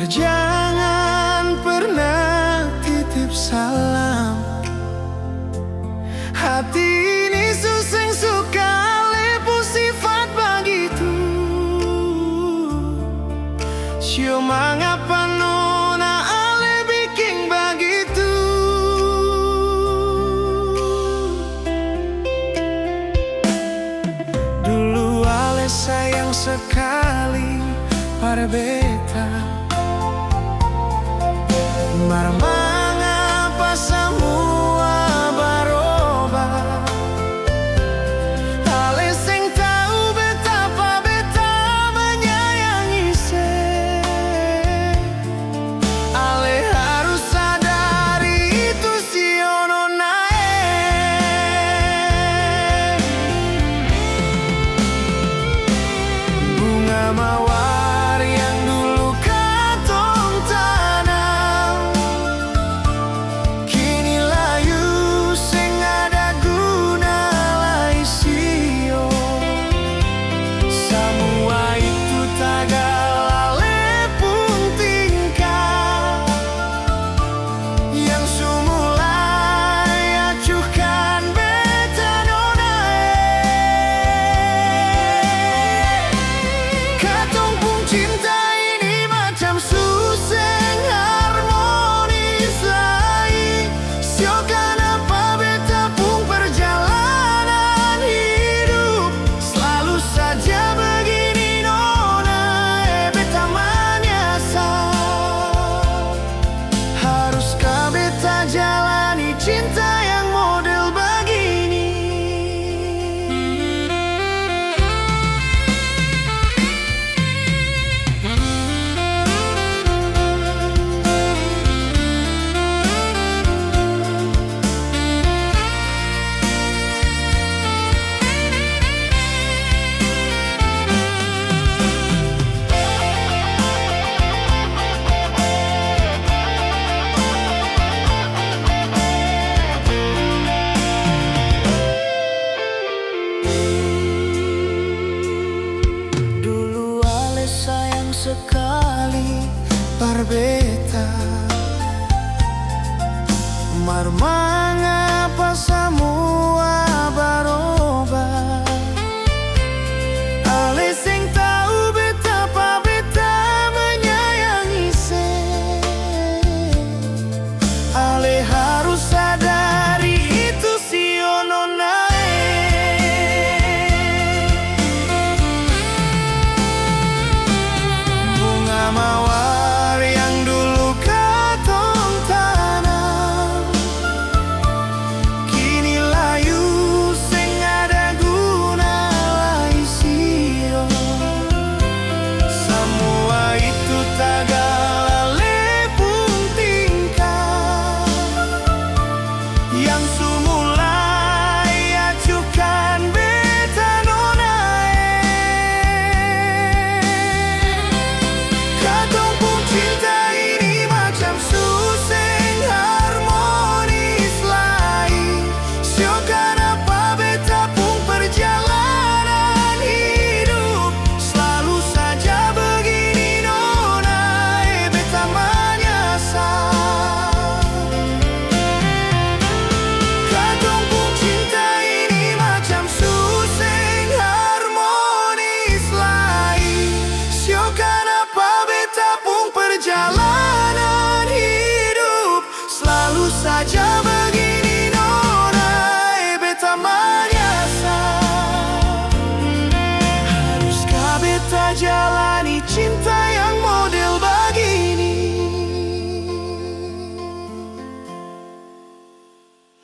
jangan pernah titip salam. Hati ini suseng suka lepu sifat begitu. Sio mangapa nona ale bikin begitu. Dulu ale sayang sekali pada beta. Mar mengapa semua berubah? Ale sing tahu betapa beta menyayangi se. Ale harus sadari itu si ono nae. Bunga mawar yang dulu katong tanam, kini layu sing ada guna lai sio. Semua itu tagala pun tingkah yang semula acuhkan beta nonae. Katong pun cinta ini macam suseng harmonis lai. Sio kenapa beta pun perjalanan hidup selalu saja begini nonae. Beta menyesal. Haruskah beta jalani cinta yang model begini? Dulu ale sayang sekali pada beta. Mar